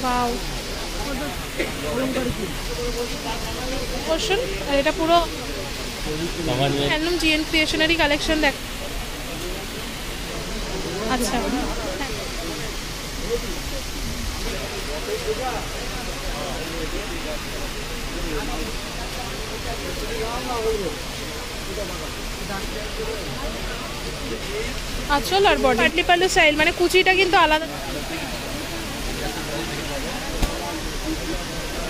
Wow portion. আর এটা পুরো handloom GN ক্রিয়েশনারি collection দেখ। আচ্ছা আঁচল আর বডি পাটলি পাল্লু স্টাইল, মানে কুচিটা কিন্তু আলাদা।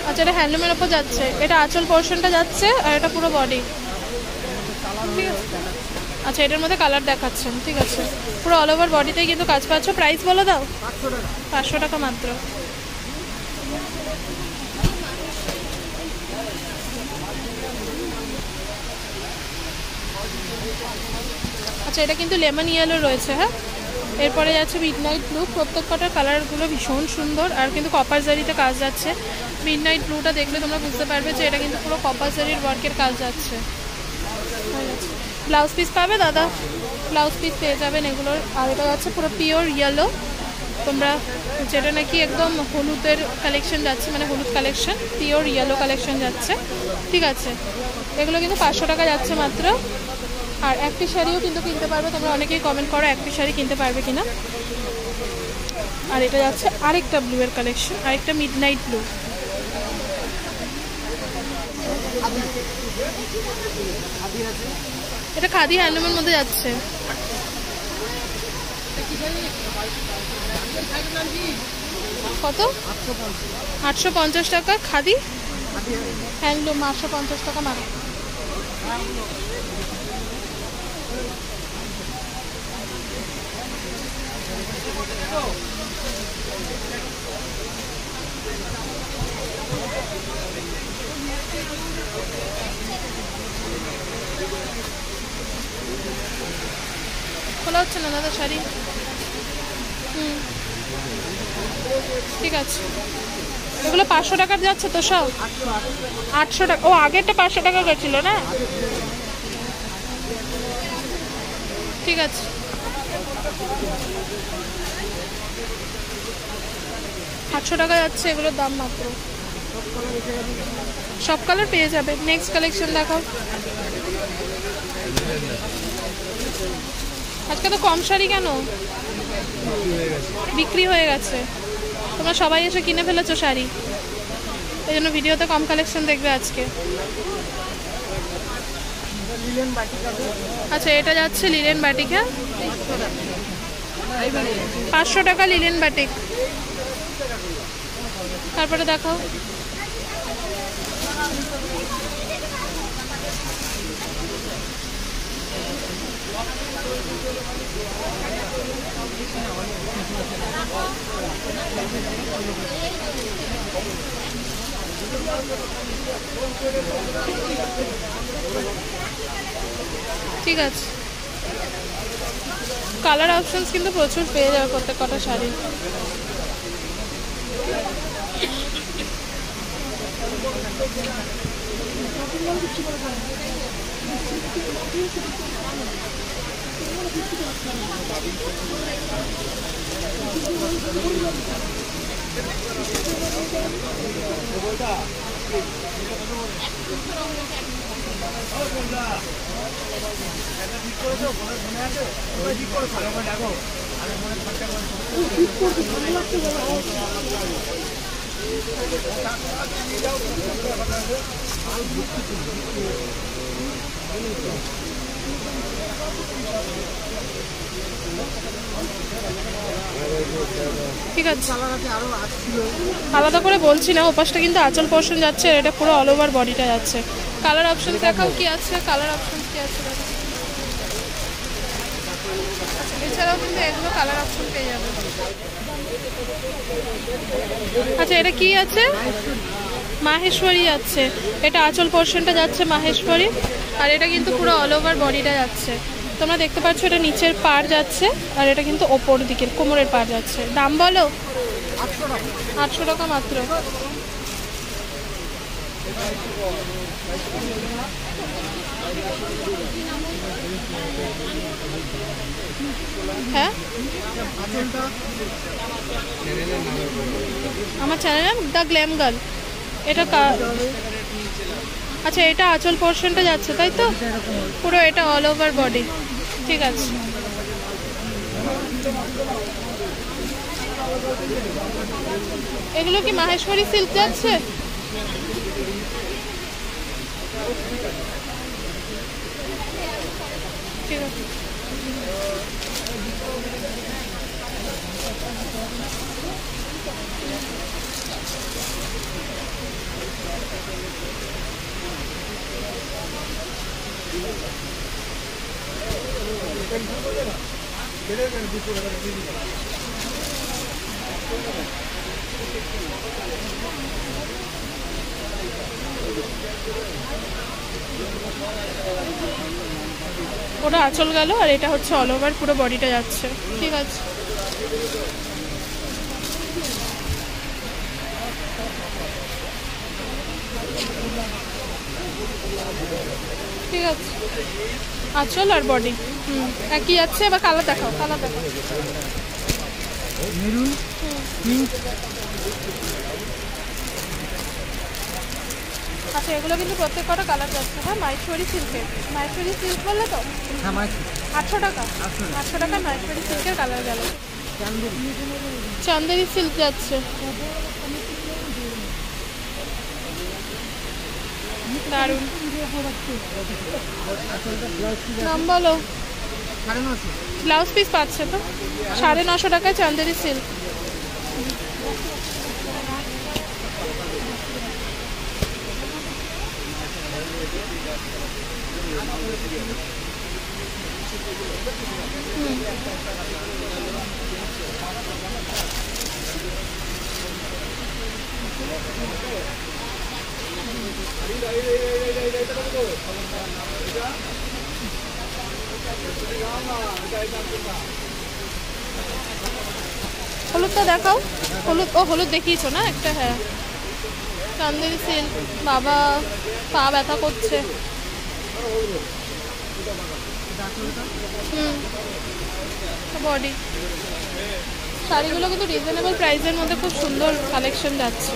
আচ্ছা এটা হ্যান্ডলুমের ওপর যাচ্ছে, এটা আঁচল পোর্শনটা যাচ্ছে আর এটা পুরো বডি। ঠিক আছে আচ্ছা এটার মধ্যে কালার দেখাচ্ছেন, ঠিক আছে পুরো অল ওভার বডিতেই কিন্তু কাজ পাচ্ছ। প্রাইস বলে দাও। 500 টাকা মাত্র। আচ্ছা এটা কিন্তু লেমন ইয়েলো রয়েছে। হ্যাঁ এরপরে যাচ্ছে মিডনাইট ব্লু। প্রত্যেক কটার কালারগুলো ভীষণ সুন্দর আর কিন্তু কপার জারিতে কাজ যাচ্ছে। মিডনাইট ব্লুটা দেখলে তোমরা বুঝতে পারবে যে এটা কিন্তু পুরো কপার জারির ওয়ার্কের কাজ যাচ্ছে। ব্লাউজ পিস পাবে দাদা, ব্লাউজ পিস পেয়ে যাবেন এগুলোর। আর এটা যাচ্ছে পুরো পিওর ইয়েলো, তোমরা যেটা নাকি একদম হলুদের কালেকশন যাচ্ছে, মানে হলুদ কালেকশন, পিওর ইয়েলো কালেকশন যাচ্ছে। ঠিক আছে এগুলো কিন্তু 500 টাকা যাচ্ছে মাত্র। আর একটি শাড়িও কিন্তু কিনতে পারবে তোমরা, অনেকেই কমেন্ট করো একটি শাড়ি কিনতে পারবে কিনা। আর এটা যাচ্ছে আরেকটা ব্লু এর কালেকশন, আরেকটা মিডনাইট ব্লু। এটা খাদি হ্যান্ডলুমের মধ্যে যাচ্ছে। কত? 850 টাকা খাদি হ্যান্ডলুম, 850 টাকা মাত্র। খোলা হচ্ছে না দাদা শাড়ি। ঠিক আছে এগুলো 500 টাকার যাচ্ছে তো সব। 800 টাকা। ও আগেরটা 500 টাকা গেছিল না। ঠিক আছে আটশো টাকা যাচ্ছে এগুলোর দাম মাত্র। সব কালার পেয়ে যাবে। নেক্সট কালেকশন দেখাও। আজকে তো কম শাড়ি কেন? বিক্রি হয়ে গেছে। তোমরা সবাই এসে কিনে ফেলেছো শাড়ি, এই জন্য ভিডিওতে কম কালেকশন দেখবে আজকে। আচ্ছা এটা যাচ্ছে লিলেন বাটিক। হ্যাঁ 500 টাকা লিলেন বাটিক। তারপরে দেখাও। ঠিক আছে কালার অপশনস কিন্তু প্রচুর পেয়ে যাবে প্রত্যেক কটা শাড়ি। ঠিক আছে আলাদা করে বলছি না। ওপাশটা কিন্তু আঁচল পোর্শন যাচ্ছে, আর এটা পুরো অল ওভার বডিটা যাচ্ছে। কালার অপশন দেখাও কি আছে। কালার অপশন কি আছে এছাড়াও কিন্তু এগুলো কালার অপশন পেয়ে যাবে। আচ্ছা এটা কি আছে? মাহেশ্বরী আছে। এটা আঁচল পোর্শনটা যাচ্ছে মাহেশ্বরী, আর এটা কিন্তু পুরো অল ওভার বডিটা যাচ্ছে। তোমরা দেখতে পাচ্ছ এটা নিচের পাড় যাচ্ছে, আর এটা কিন্তু ওপর দিকের কোমরের পাড় যাচ্ছে। দাম বলো। 800 টাকা মাত্র। হ্যাঁ আমার চ্যানেল নাম দ্য গ্ল্যাম গার্ল। এটা আচ্ছা, এটা আঁচল পোর্শনটা যাচ্ছে তাই তো, পুরো এটা অল ওভার বডি। ঠিক আছে, এগুলো কি মাহেশ্বরী সিল্ক যাচ্ছে? ঠিক আছে, ওটা আঁচল গেল, আর এটা হচ্ছে অল ওভার পুরো বডিটা যাচ্ছে। ঠিক আছে, ঠিক আছে, আঁচল আর বডি একই যাচ্ছে। এবার কালার দেখাও, কালার দেখাও। আচ্ছা, এগুলো কিন্তু প্রত্যেক কটা কালার যাচ্ছে। হ্যাঁ, মাহেশ্বরী সিল্কের। মাহেশ্বরী সিল্ক বললে তো 800 টাকা। 800 টাকা মাহেশ্বরী সিল্কের কালার গেল। চান্দেরি সিল্ক যাচ্ছে, দারুন। নাম বলো। ব্লাউজ পিস পাচ্ছে তো 950 টাকায় চান্দেরি সিল্ক। হলুদটা দেখাও। হলুদ, ও হলুদ দেখিয়েছো না একটা? হ্যাঁ, চান্দেরি সিল্ক। বাবা, পা ব্যথা করছে। বডি শাড়িগুলো কিন্তু রিজনেবল প্রাইসের মধ্যে খুব সুন্দর কালেকশন যাচ্ছে।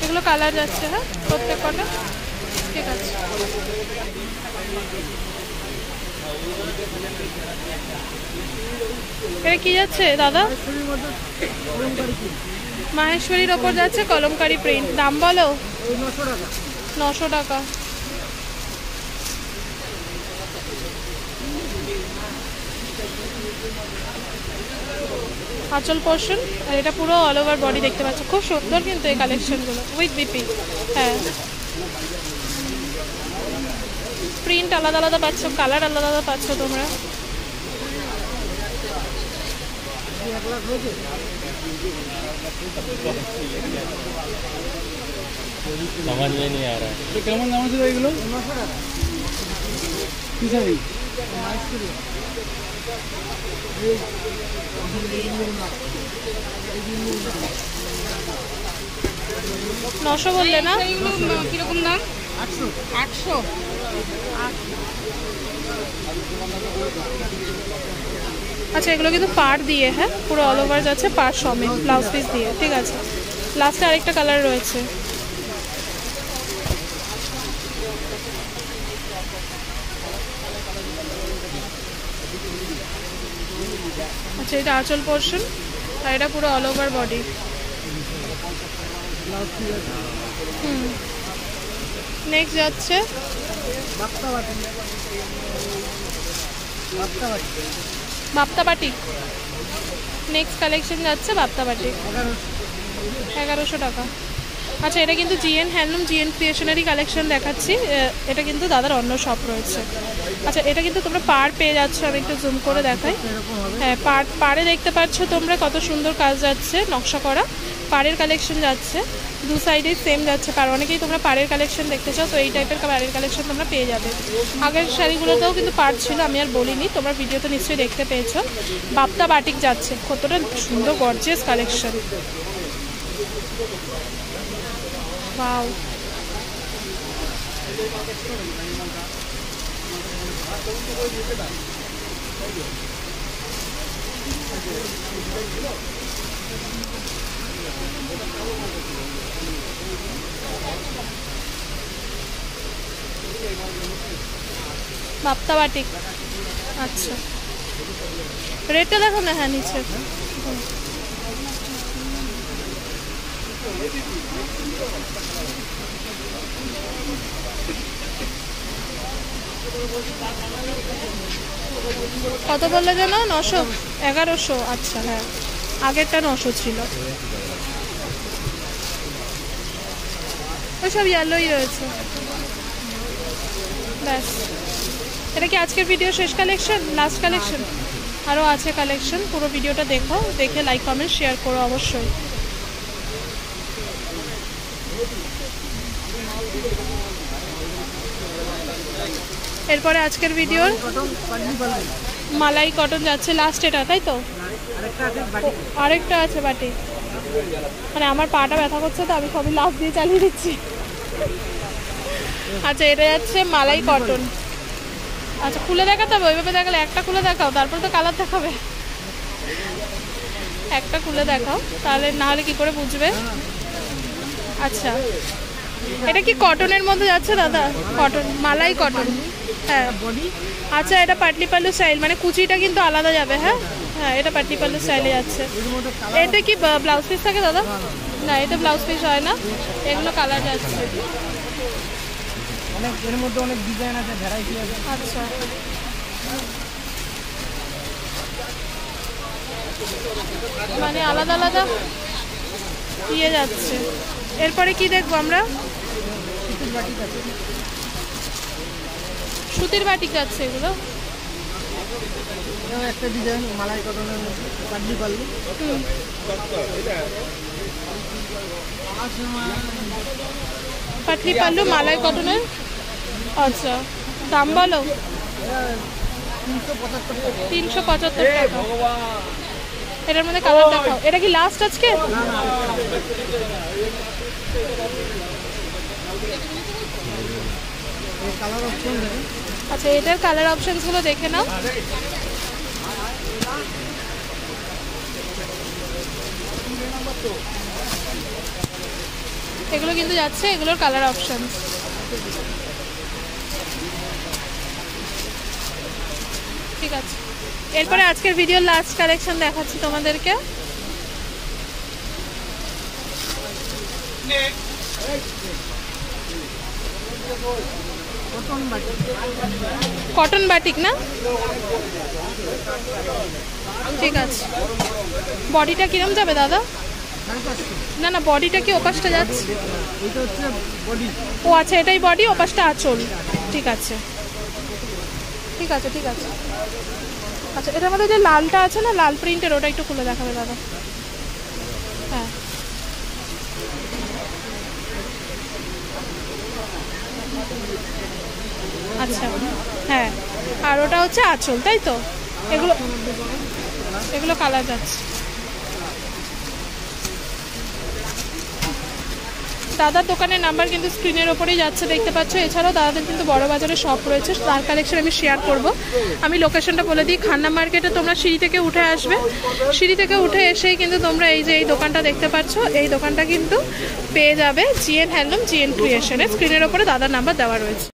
এগুলো কালার যাচ্ছে। হ্যাঁ, প্রত্যেক কটা। ঠিক আছে, এটা কি যাচ্ছে দাদা? মাহেশ্বরীর ওপর যাচ্ছে কলমকারি প্রিন্ট। দাম বলো। 900 টাকা। আঁচল পোর্শন, আর এটা পুরো অল ওভার বডি দেখতে পাচ্ছ। খুব সুন্দর কিন্তু এই কালেকশনগুলো উইথ বিপি। হ্যাঁ, প্রিন্ট আলাদা আলাদা পাচ্ছ, কালার আলাদা আলাদা পাচ্ছ তোমরা। समझ में नहीं आ रहा है। तो কেমন দাম আছে এগুলো? কি শাড়ি? 900 বললে না? কিরকম দাম? 800। আচ্ছা, এগুলো কিন্তু পাড় দিয়ে, হ্যাঁ পুরো অল ওভার যাচ্ছে পাড় সমেত, ব্লাউজ পিস দিয়ে। ঠিক আছে, লাস্টে আরেকটা কালার রয়েছে। আচ্ছা, এটা আঁচল পোর্শন, আর এটা পুরো অল ওভার বডি। নেক্সট যাচ্ছে বাপ্তা বাটি। নেক্সট কালেকশন যাচ্ছে বাপ্তা বাটি, 1100 টাকা। আচ্ছা, এটা কিন্তু জিএন হ্যান্ডলুম, জিএন ক্রিয়েশনারি কালেকশন দেখাচ্ছি। এটা কিন্তু দাদার অন্য শপ রয়েছে। আচ্ছা, এটা কিন্তু তোমরা পাড় পেয়ে যাচ্ছ। আমি একটু জুম করে দেখাই। হ্যাঁ, পাড়ে দেখতে পাচ্ছ তোমরা কত সুন্দর কাজ যাচ্ছে, নকশা করা পাড়ের কালেকশন যাচ্ছে। দু সাইডে সেম যাচ্ছে পাড়। অনেকেই তোমরা পাড়ের কালেকশন দেখতে চাও, তো এই টাইপের পাড়ের কালেকশন তোমরা পেয়ে যাবে। আগের শাড়িগুলোতেও কিন্তু পাড় ছিল, আমি আর বলিনি, তোমরা ভিডিওতে নিশ্চয়ই দেখতে পেয়েছো। বাপ্তা বাটিক যাচ্ছে, কতটা সুন্দর গর্জিয়াস কালেকশন। ওয়াও, বাপ্তা বাটিক। আচ্ছা, রেটটা দেখো না। হ্যাঁ, নিচে কত বললে যেন? 900, 1100। আচ্ছা, হ্যাঁ, আগেরটা 900 ছিল। ওইসব ইয়েলোই রয়েছে। ব্যাস, এটা কি আজকের ভিডিও শেষ কালেকশন, লাস্ট কালেকশন? আরও আছে কালেকশন, পুরো ভিডিওটা দেখো, দেখে লাইক কমেন্ট শেয়ার করো অবশ্যই। এরপরে আজকের ভিডিওর মালাই কটন যাচ্ছে লাস্ট, এটা তাই তো? আরেকটা আছে বাটি। মানে আমার পাটা ব্যথা করছে তো আমি সবই লাভ দিয়ে চালিয়ে দিচ্ছি। আচ্ছা, এটা যাচ্ছে মালাই কটন। আচ্ছা, খুলে দেখাতে হবে? ওইভাবে দেখালে একটা খুলে দেখাও, তারপর তো কালার দেখাবে। একটা খুলে দেখাও, তাহলে না হলে কি করে বুঝবে? আচ্ছা, এটা কি কটনের মধ্যে যাচ্ছে দাদা? কটন, মালাই কটন। হ্যাঁ, আচ্ছা, এটা পাটলি পাল্লু স্টাইল, মানে কুচিটা কিন্তু আলাদা যাবে। হ্যাঁ হ্যাঁ, এটা পাটলি পাল্লু স্টাইলে যাচ্ছে। এটা কি ব্লাউজ পিস থাকে দাদা? না, এটা ব্লাউজ পিস হয় না, এগুলো কালার যাচ্ছে। এর মধ্যে অনেক ডিজাইন আছে, ভ্যারাইটি আছে। আচ্ছা, মানে আলাদা আলাদা ইয়ে যাচ্ছে। এরপরে কি দেখবো আমরা? সুতির বাটিক যাচ্ছে এগুলো। একটা ডিজাইন মালাই কটনের মধ্যে পাটলি পাল্লু। পাটলি পাল্লু মালাই কটনের। আচ্ছা, দাম বলো? 375 টাকা। এটার মধ্যে কালার দেখাও। এটা কি লাস্ট আজকে? আচ্ছা, এটার কালার অপশনস গুলো দেখে নাও। এগুলো কিন্তু যাচ্ছে, এগুলোর কালার অপশনস। ঠিক আছে, এরপরে আজকের ভিডিওর লাস্ট কালেকশন দেখাচ্ছি তোমাদেরকে। কটন বাটিক না? ঠিক আছে, বডিটা কিরম যাবে দাদা? না না, বডিটা কি ওপাশটা যাচ্ছে? ও আচ্ছা, এটাই বডি, ওপাশটা আঁচল। ঠিক আছে ঠিক আছে ঠিক আছে। আচ্ছা, এটার মধ্যে যে লালটা আছে না, লাল প্রিন্টের, ওটা একটু খুলে দেখাবে দাদা। হ্যাঁ, আচ্ছা, হ্যাঁ, আর ওটা হচ্ছে আঁচল, তাই তো? এগুলো এগুলো কালার যাচ্ছে। দাদার দোকানের নাম্বার কিন্তু স্ক্রিনের ওপরেই যাচ্ছে, দেখতে পাচ্ছ। এছাড়াও দাদাদের কিন্তু বড় বাজারে শপ রয়েছে, তার কালেকশন আমি শেয়ার করব। আমি লোকেশনটা বলে দিই, খান্না মার্কেটে তোমরা সিঁড়ি থেকে উঠে আসবে। সিঁড়ি থেকে উঠে এসেই কিন্তু তোমরা এই যে এই দোকানটা দেখতে পাচ্ছ, এই দোকানটা কিন্তু পেয়ে যাবে জিএন হ্যান্ডলুম, জিএন ক্রিয়েশনের। স্ক্রিনের ওপরে দাদার নাম্বার দেওয়া রয়েছে।